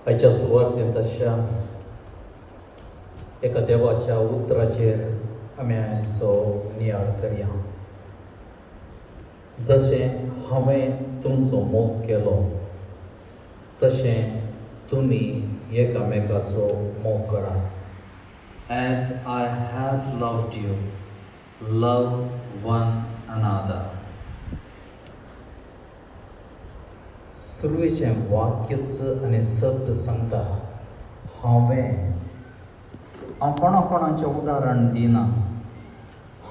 आयच्या सुवातेंत अशा एका देवाच्या उतराचेर आमी आयचो नियाळ करया. जशें हांवें तुमचो मोग केलो तशें तुमी एकामेकाचो मोग करा. As I have loved you, love one another. सुरवेचें वाक्यच आनी शब्द सांगता हांव कोणाचें उदाहरण दिना.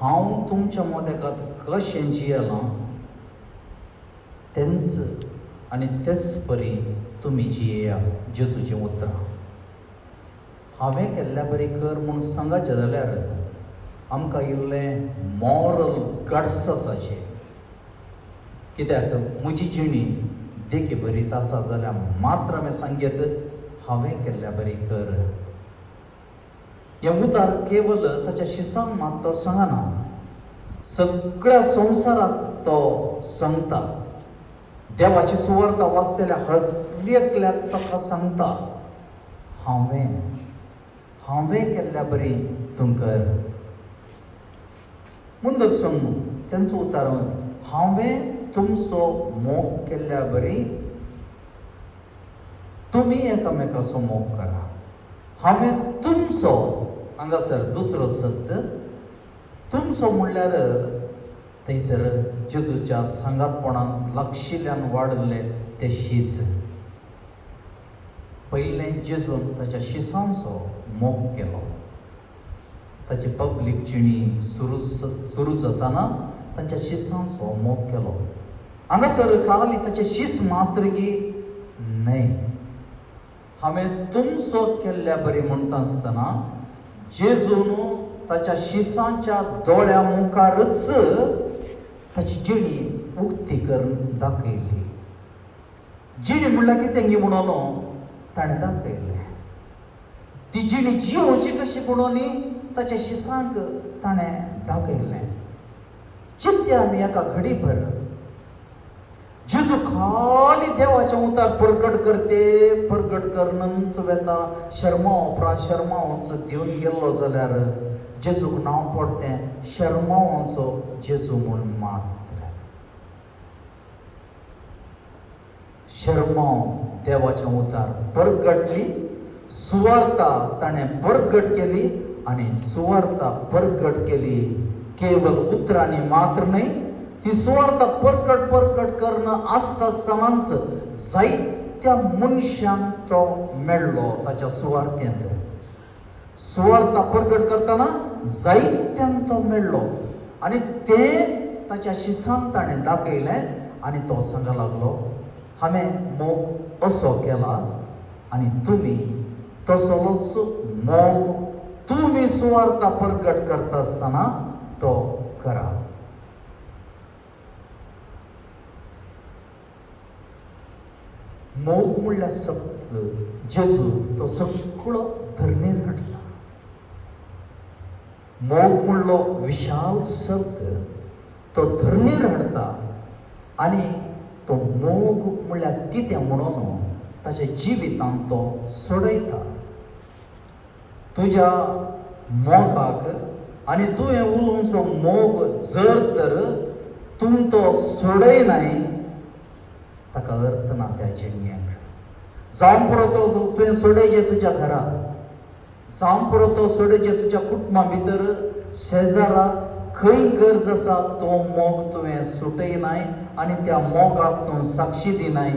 हांव तुमच्या मोदेकांत कशें जियेलां तेंच आनी तेच परी तुमी जियेया. जेजूचें उतरां हांवें केल्ल्या बरी कर म्हूण सांगचें जाल्यार आमकां इल्लें मॉरल गट्स आसाचें. कित्याक म्हजी जिणी देखी बरीत आसा जाल्यार मात्र हांवें सांगीत हांवें केल्ल्या बरी कर. हें उतार केवल ताच्या शिसांक मात तो सांगना, सगळ्या संवसाराक तो सांगता. देवाची सुवार्ता वाचतल्या हर एकल्याक ताका सांगता हांवें केल्ल्या बरी तूं कर. मुंदर सांग तेंचो उतार हांवें तुमचो मोग केल्ल्या बरी तुमी एकामेकाचो मोग करा. हांवें तुमचो हांगासर दुसरो शब्द तुमचो म्हणल्यार थंयसर जेजूच्या सांगातपणान लागशिल्ल्यान वाडले ते शीस. पयलें जेजून ताच्या शिसांचो मोग केलो. ताची पब्लीक जिणी सुरू जाताना तांच्या शिसांचो मोग केलो. हांगासर खाली ताचे शीस मात्र की न्हय. हांवें तुमचो केल्ल्या बरी म्हणटा आसतना जेजून ताच्या शिसांच्या दोळ्या मुखारच ताची जिणी उक्ती करून दाखयली. जिणी म्हणल्यार कितें गी म्हणून ताणें दाखयलें. ती जिणी जियोवची कशी म्हणून ताच्या शिसांक ताणें दाखयलें. चिंत्य आमी एका घडीभर जेजू खाली देवाचें उतार प्रगट करनच वेता शर्मावच दिवन गेल्लो जाल्यार जेजूक नांव पडतें शर्मावचो जेजू म्हूण मात्र. शर्माव देवाचें उतार परगटली. सुवार्ता ताणें परगट केली आनी सुवार्ता परगट केली केवल उतरांनी मात्र न्हय. ती सुवार्ता परगट करणं आसतानाच जायत्या मनशांक तो मेळ्ळो. ताच्या सुवार्तेंत सुवार्ता परगट करतना जायत्यांक तो मेळ्ळो आनी तें ताच्या शिसांक ताणें दाखयलें आनी तो सांगूंक लागलो हांवें मोग असो केला आनी तुमी तसोच मोग तुमी सुवार्ता परगट करता आसतना तो करा. मोग म्हणल्यार शब्द जेजू तो सगळो धरणेर हाडटा. मोग म्हणलो विशाल शब्द तो धरणेर हाडटा आनी तो मोग म्हणल्यार कितें म्हणून ताच्या जिवितांत तो सोडयता. तुज्या मोगाक आनी तुवें उलोवचो मोग जर तर तूं तो सोडयनाय ताका अर्थ ना. त्या जिणेक जावं पुरो तो तुवें सोडयचें तुज्या घरा, जावं पुरो तो सोडयचें तुज्या कुटुंबा भितर शेजाराक खंय गरज आसा तो मोग तुवें सुटयनाय आनी त्या मोगाक तूं साक्षी दिनाय.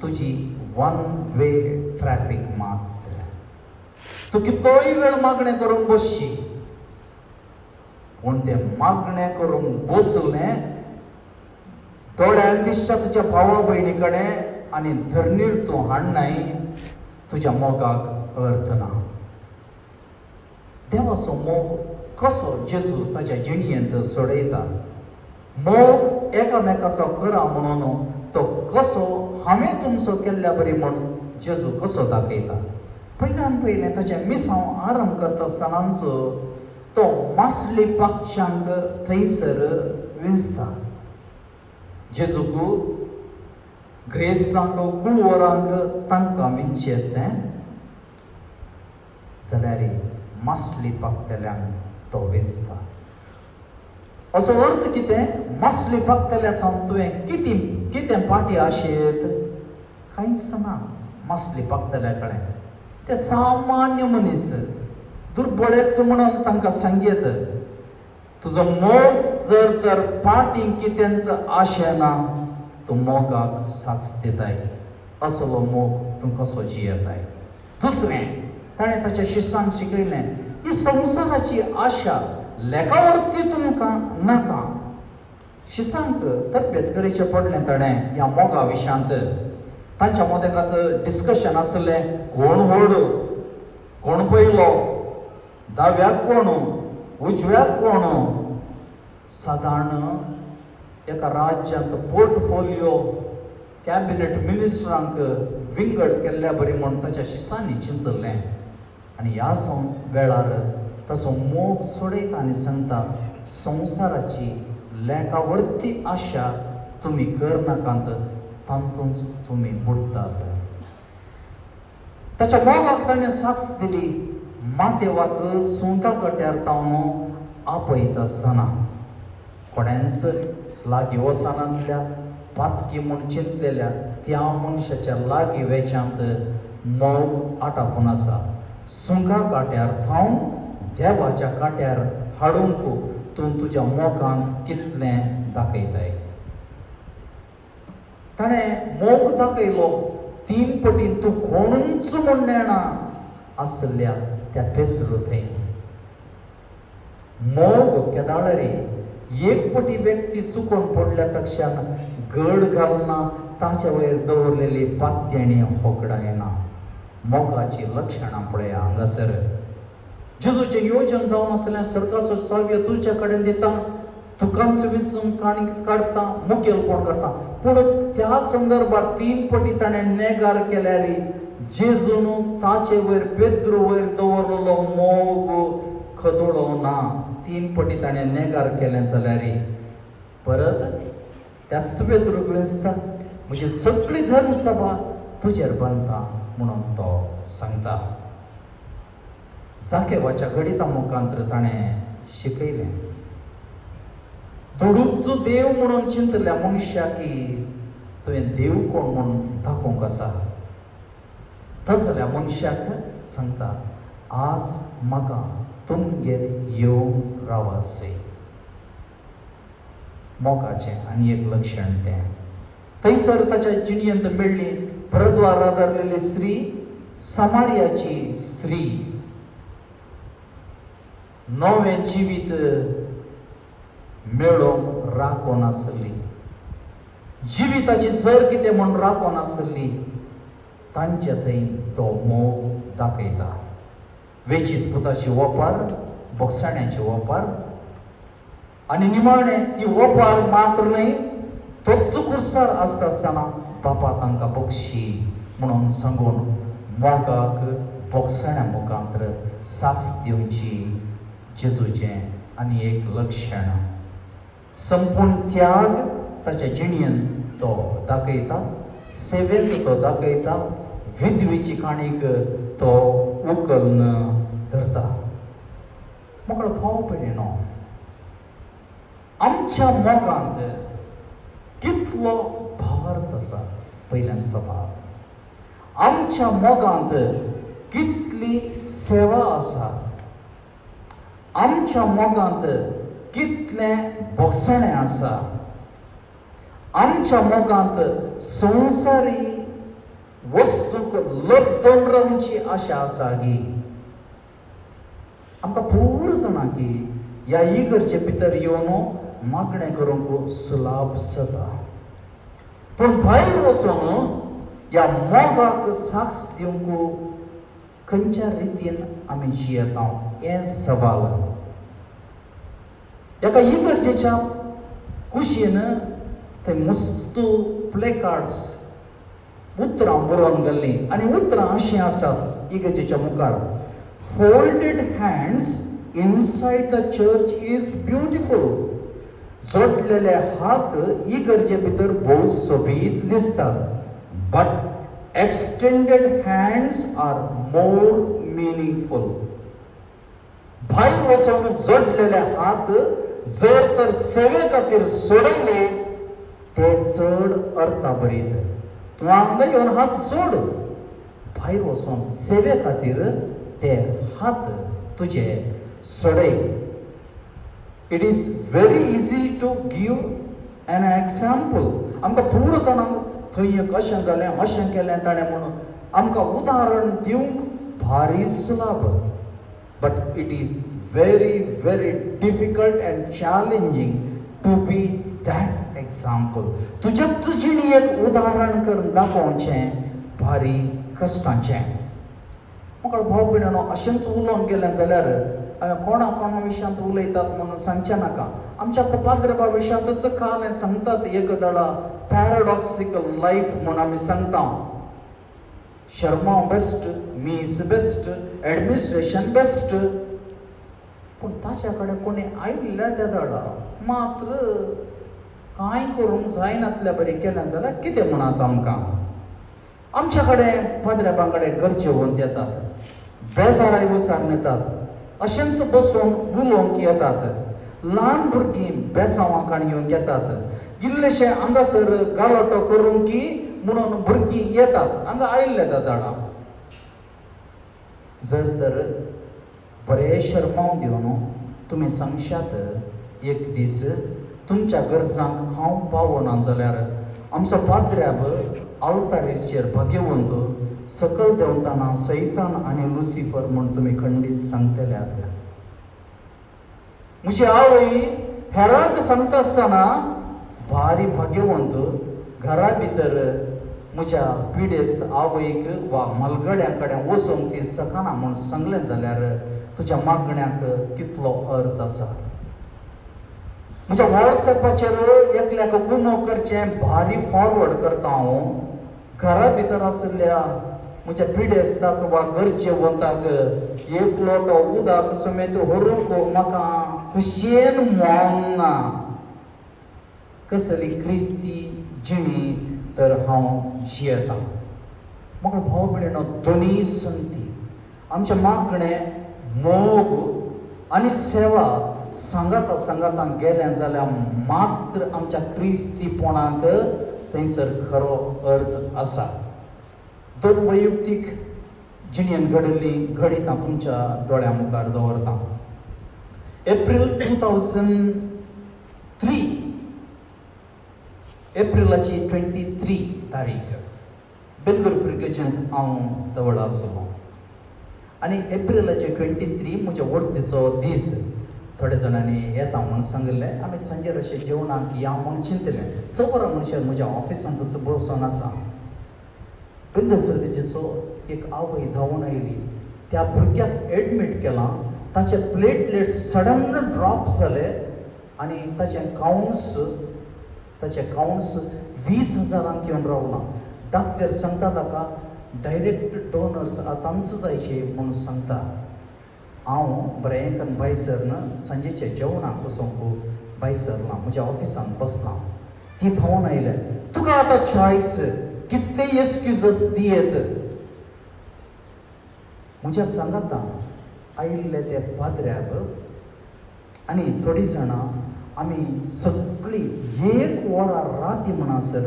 तुजी वन वे ट्रॅफिक मात्र. तूं कितोय वेळ मागणें करून बसशी पूण तें मागणें करून बसलें दोळ्यान दिसता तुज्या भावा भयणी कडेन आनी धरणीर तूं हाडनाय तुज्या मोगाक अर्थ ना. देवाचो मोग कसो जेजू ताच्या जिणयेंत सोडयता. मोग एकामेकाचो करा म्हणून तो कसो हांवें तुमचो केल्ल्या बरी म्हण जेजू कसो दाखयता. पयल्यान पयलें ताचें मिसांव आरंभ करता आसतनाच तो मासली पक्षांक थंयसर विंचता. जेजूक ग्रेस्तांक कुळवरांक तांकां विच्चेतें जाल्यार मासली पाकतल्यांक तो वेचता. असो अर्थ कितें? मासली पाकतल्या तुवें कितें पाटी आशेत? कांयच ना. मासली पाकतल्या कडेन ते सामान्य मनीस दुर्बळेच म्हणून तांकां सांगेत, तुजो मोग जर तर पाटींक कितेंच आशेना, तूं मोगाक साक्ष दिताय. असलो मोग तूं कसो जियेताय? दुसरें, ताणें ताच्या शिश्यांक शिकयलें, ही संवसाराची आशा लेखावरती तुमकां नाका. शिश्यांक तरबेत करचें पडलें ताणें ह्या मोगा विशयांत. तांच्या मदेकांत डिस्कशन आसलें, कोण व्हड, कोण पयलो, दाव्याक कोण, उजव्याक कोण. सादारण एका राज्यांत पोर्टफोलिओ कॅबिनेट मिनिस्टरांक विंगड केल्ल्या बरी म्हूण ताच्या शिश्यांनी चिंतलें. आनी ह्या वेळार ताचो मोग सोडयता आनी सांगता, संवसाराची लेखावरती आशा तुमी करनाकांत, तातूंच तुमी बुडटात. ताच्या मोगाक ताणें साक्ष दिली. माथेवाक सुंगटा कट्यार तावन आपयता आसतना कोणाच लागीं वचनांतल्या पातकी म्हूण चिंतलेल्या त्या मनशाच्या लागीं वेचांत मोग आटापून आसा. सुंगा काट्यार थावन देवाच्या काट्यार हाडूंक तूं तुज्या मोगांत कितलें दाखयताय. ताणें मोग दाखयलो 3 पटी तूं कोणूच म्हूण नेणा आसल्या त्या पेद्रू थंय. मोग केदाळरी एक पटी व्यक्ती चुकोन पडल्या तक्षण घड घालना ताच्या वयर दवरलेली पात्यणी होगडायना. मोगाची लक्षणां पळया हांगासर. जेजूचें येवजन जावन आसलें, सर्गाचो चाव्यो तुज्या कडेन दिता, तुकांच विचून काडटा, मुखेलपण करता. पूण त्या संदर्भात 3 पटी ताणें नेगार केल्यार जेजून ताचे वयर पेद्रू वयर दवरलेलो मोग खदोळो ना. 3 पटी ताणें नेगार केलें जाल्यार परत त्याच पेद्रूक दिसता, म्हजी सगळी धर्मसभा तुजेर बांदता म्हणून तो सांगता. जाकेवाच्या गणिता मुखांतर ताणें शिकयलें, दुडूच देव म्हणून चिंतल्या मनशाक तुवें देव कोण म्हणून दाखोवंक आसा. तसल्या मनशाक सांगता, आज म्हाका तुमगेर येवन रावासय. मोगाचें आनी एक लक्षण तें. थंयसर ताच्या जिणयेंत मेळ्ळी परद्वारा धरलेली स्त्री, समारियाची स्त्री. नवें जिवीत मेळोवंक राखोन आसली. जिविताची जर कितें म्हूण राखोन आसली, तांचे थंय तो मोग दाखयता. वेचीत पुताची वपार, बोगसाण्याची वपार आनी निमाणें ती वपार मात्र न्हय, तोच कुर्सार आसता आसतना बापा तांकां बक्षी म्हणून सांगून मोगाक बोगसाण्या मुखांतर साक्ष दिवची जेजूचें आनी एक लक्षण. संपूर्ण त्याग ताच्या जिणयेन तो दाखयता, सेवेंत तो दाखयता, विधवेची काणीक तो उखलून धरता. मोकळो भाव भयणीनो, आमच्या मोगांत कितलो भावार्थ आसा पयलें सभाव. आमच्या मोगांत कितली सेवा आसा. आमच्या मोगांत कितलें बोगसणें आसा. आमच्या मोगांत संवसारी वस्तूक लब्धून रावची आशा आसा गी. आमकां पूर जाणां की ह्या इगर्जे भितर येवन मागणें करूंक सुलाभ जाता. पूण भायर वचून ह्या मोगाक साक्ष दिवंक खंयच्या रितीन आमी जियेता हें सवाल. एका इगर्जेच्या कुशीन थंय मस्त प्लेकार्ड्स उतरां बरोवन घाल्लीं आनी उतरां अशीं आसात इगर्जेच्या मुखार. Folded hands inside the church is beautiful. जोडलेले हात इगर्जे भितर भोव सोबीत दिसतात. But extended hands are more meaningful. भायर वचून जोडलेले हात जर तर सेवे खातीर सोडले ते चड अर्था भरीत. तूं हांगा येवन हात जोड, भायर वचून सेवे खातीर ते हात तुजे सोडय. It is very easy to give an example. आमकां पुरो जाणांक थंय कशें जालें, अशें केलें ताणें म्हणून आमकां उदाहरण दिवंक भारी सुलभ. But it is very very difficult and challenging to be that example. तुझ्याच जिणेक उदाहरण करून दाखोवचें भारी कश्टाचें. म्हाका भाव भयणीनो अशेंच उलोवन गेलें जाल्यार हांवें कोणा विशयांत उलयतात म्हणून सांगचें नाका. आमच्याच पाद्रेबा विशयांतच काल सांगतात एक दळा पॅराडॉक्सिकल लायफ म्हणून आमी सांगता. शर्मा बेस्ट, मीस बेस्ट, एडमिनिस्ट्रेशन बेस्ट. पूण ताच्या कडेन कोणी आयिल्ल्या त्या दळा मात्र कांय करूंक जायनातल्या बरें केलें जाल्यार कितें म्हणत आमकां. आमच्या कडेन पाद्रेबां कडेन घरचे वोंत येतात, बेजाराय विचारून येतात, अशेंच बसून उलोवंक येतात. ल्हान भुरगीं बेसांवां काणयोंक येतात. इल्लेशें हांगासर गालोटो करूंक की म्हणून भुरगीं येतात हांगा आयिल्ल्या त्या दळा. जर तर बरे शर्मावन दिवन तुमी सांगशात एक दीस तुमच्या गरजांक हांव पावना जाल्यार आमचो पाद्र्याब आल्तारीचेर भगवंत सकल देंवताना सैतान आनी लुसिफर म्हूण तुमी खंडीत सांगतल्यात. म्हजी आवय हेरांक सांगता आसतना भारी भगवंत घरा भितर म्हज्या पिडेस्त आवयक वा मलगड्या कडेन वचून ती सकाना म्हूण सांगलें जाल्यार तुज्या मागण्याक कितलो अर्थ आसा. म्हज्या वॉट्सॅपाचेर एकल्याक कुनो करचें भारी फॉरवर्ड करता हांव. घरा भितर आशिल्ल्या म्हज्या पिडेस्ताक वा घरचे वंताक एक लोटो उदक समेत व्हरूंक म्हाका खुशयेन मेळोंक ना. कसली क्रिस्ती जिणी तर हांव जियेता. म्हाका भाव भयणीनो दोनी संगती आमचें मागणें मोग आनी सेवा सांगाता सांगाता गेलें जाल्यार मात्र आमच्या क्रिस्तीपणाक थंयसर खरो अर्थ आसा. दोन वैयक्तीक जिणेन घडिल्ली घडीत हांव तुमच्या दोळ्या मुखार दवरतां. एप्रील 2003 एप्रिलाची 23 तारीख बेलगूर फ्रिकेच्यान हांव दवळ आसलो. आनी एप्रिलाचे 23 म्हज्या वर्तीचो दीस. थोडे जाणांनी येता म्हणून सांगलें. आमी सांजेर अशें जेवणाक या म्हूण चिंतलें. 11 मनशां म्हज्या ऑफिसांतच बसून आसा. बेलगूर फ्रिकेचेचो एक आवय धांवून आयली. त्या भुरग्याक एडमीट केलां. ताचे प्लेटलेट्स सडन ड्रॉप जाले आनी ताचे काउंट्स 20,000 येवन रावलां. डॉक्टर सांगता ताका डायरेक्ट डोनर्स आतांच जायचे म्हणून सांगता. हांव बरें करून भायर सरन सांजेच्या जेवणाक वचूंक भायर सरलां. म्हज्या ऑफिसान बसलां. ती धांवून आयले. तुका आतां चॉयस, कितले एक्सक्यूजस दियेत. म्हज्या सांगाता आयिल्ले ते पाद्र्याब आनी थोडीं जाणां आमी सगळीं एक वरां राती म्हणसर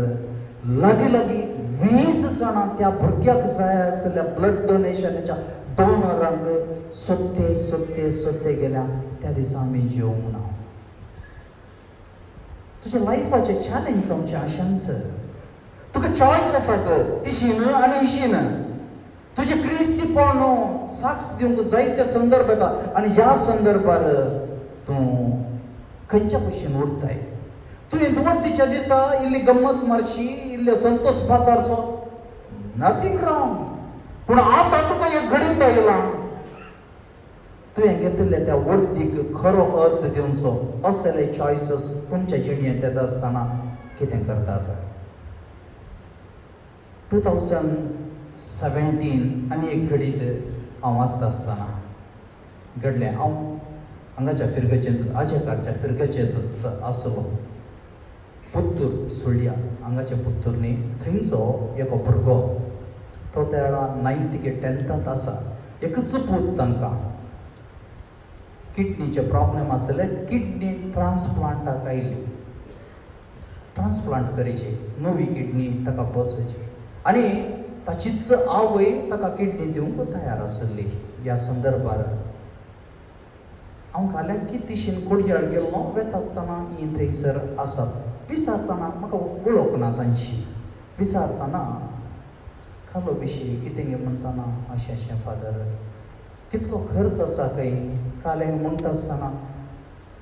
लागीं 20 जाणां त्या भुरग्याक जाय आसलेल्या ब्लड डोनेशनाच्या डोनरांक सोदते गेल्या. त्या दिसा आमी जेवंक ना. तुज्या लायफाचें चॅलेंज जावचें अशेंच. तुका चॉयस आसा तिशीन आनी इशीन. तुजें क्रिस्तीपण साक्ष दिवंक जायते संदर्भ येता आनी ह्या संदर्भार तूं खंयच्या कुशीन उरताय. तुवें निवडणुकीच्या दिसा इल्ली गंमत मारशी, इल्ले संतोष पाचारचो, नथींग रॉंग. पूण आतां तुका एक घडीत आयलां. तुवें घेतिल्ल्या त्या वर्तीक खरो अर्थ दिवचो. असले चॉयसीस तुमच्या जिणेंत येता आसतना कितें करतात. 2017 आनी एक घडीत हांव आसता आसतना घडलें. हांव हांगाच्या फिरगेचेंत आजेकारच्या फिरगेचेंतच आसलो. पुत्तूर सुळ्या हांगाच्या पुत्तूरनी थंयचो एक भुरगो तो त्या वेळार 9th की 10th आसा. एकच पूत तांकां किडनीचे प्रॉब्लेम आसले. किडनी ट्रान्सप्लांटाक आयली. ट्रान्सप्लांट करची नवी किडनी ताका बसोवची आनी ताचीच आवय ताका किडनी दिवंक तयार आसली. ह्या संदर्भार हांव फाल्यां कितशीन कोडयाळ गेल्लो वेता आसतना ही थंयसर आसात. विचारतना म्हाका वळख ना तांची. विचारतना खालो विशीं कितें गे म्हणटाना अशें अशें फादर कितलो खर्च आसा खंय. काले म्हणटा आसतना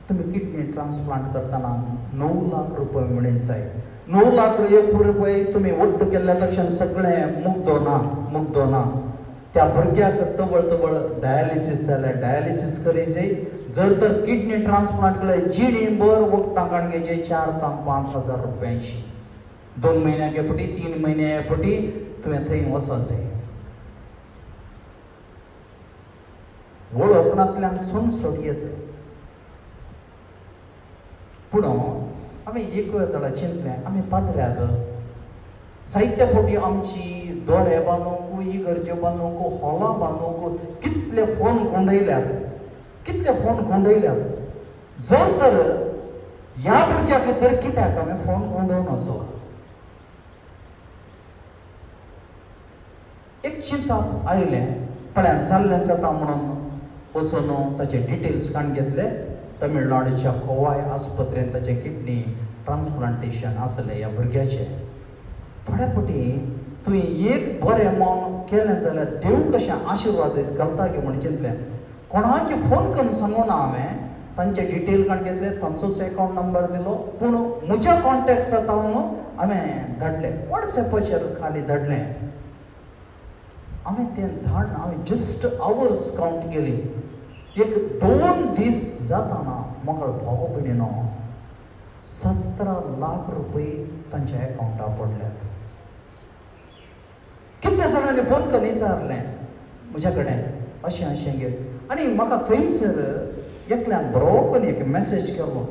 तुमी किडनी ट्रान्सप्लांट करतना 9 लाख रुपये म्हणून जाय. 9 लाख रुपये तुमी वट्ट केल्ल्या तक्षण सगळें मुग्दो ना. त्या भुरग्याक तवळ डायलिसीस जाल्यार डायलिसीस करीचे. जर तर किडनी ट्रान्सप्लांट केल्यार जिणीभर वखदां काणगेचे 4 ते 5 हजार रुपयांची. 2 म्हयन्याक एपटी 3 म्हयन्या एपटी तुवें थंय वचोचें. वळखनांतल्यान सणसड येता. पूण आमी एक वेळ चिंतलें आमी पाद्र्याक जायत्या फावटी आमची दोरे बांदूंक इगर्जे बांदूंक हॉलां बांदूंक कितले फोन कोंडयल्यात. जर तर ह्या भुरग्याक तर कित्याक आमी फोन कोंडोवन वचो. एक चिंता आयलें पळयान जाल्लें जाता म्हणून वचून ताचे डिटेल्स काडून घेतले. तमिळनाडूच्या कोवाय आस्पत्रेंत ताचें किडनी ट्रान्सप्लांटेशन आसलें ह्या भुरग्याचें. थोड्या फावटी तुवें एक बरें मौन केलें जाल्यार देव कशें आशिर्वादीत घालता गे म्हण चिंतलें. कोणाक फोन करून सांगूं ना हांवें. तांचे डिटेल काडून घेतले. तांचोच अकावंट नंबर दिलो. पूण म्हज्या कॉन्टेक्ट जाता म्हणून हांवें धाडलें. वॉट्सॅपाचेर खाली धाडलें. हांवें तें धाडून हांवें जस्ट आवर्स कावंट केली. एक 2 दीस जाताना म्हाका भाव भयणीनो 17 लाख रुपये तांच्या अकावंटार पडल्यात. कितले जाणांनी फोन करून विचारलें म्हज्या कडेन अशें गे. आनी म्हाका थंयसर एकल्यान बरोबर एक मॅसेज केलो.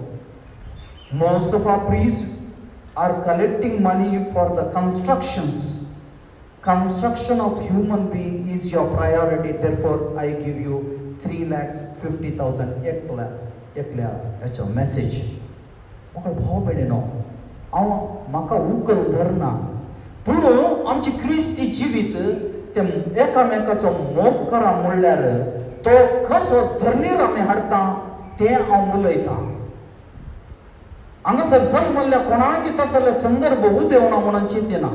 Most of our priest are collecting money for the construction of human being is your priority, therefore I give you 3,50,000 एकल्या हेचो मॅसेज. म्हाका भाव भयणीनो हांव म्हाका उखल धरना. पूण आमची क्रिस्ती जिवीत ते एकामेकाचो मोग करा म्हणल्यार तो कसो धरणीर आमी हाडटा तें हांव उलयतां. हांगासर जर म्हणल्यार कोणाक तसले संदर्भ उदेवना म्हणून चिंतिना.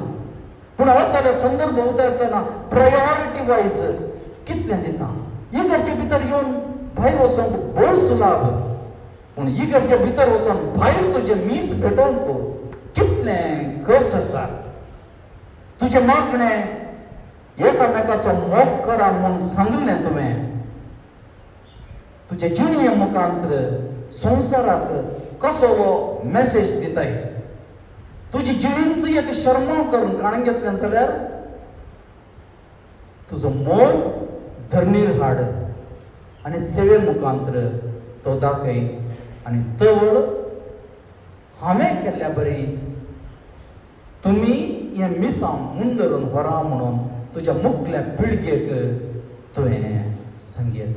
पूण असले संदर्भ उदेतना प्रायोरिटी वायज कितलें दिता. इगर्जे भितर येवन भायर वचूंक बळ सुलाभ. पूण इगर्जे भितर वचून भायर तुजें मीस भेटोवंक कितलें कश्ट आसा. तुजें मागणें एकामेकाचो मोग करा म्हूण सांगलें तुवें. तुजे जिणये मुखांतर संवसाराक कसो वो मॅसेज दिताय. तुजी जिणींचो एक शर्मा करून काणून घेतलें जाल्यार तुजो मोग धरणीर हाड आनी सेवे मुखांतर तो दाखय. आनी तवळ हांवें केल्ल्या बरी तुमी हें मिसां मुंदरून व्हरा म्हणून तुज्या मुखल्या पिळगेक तुवें सांगयत.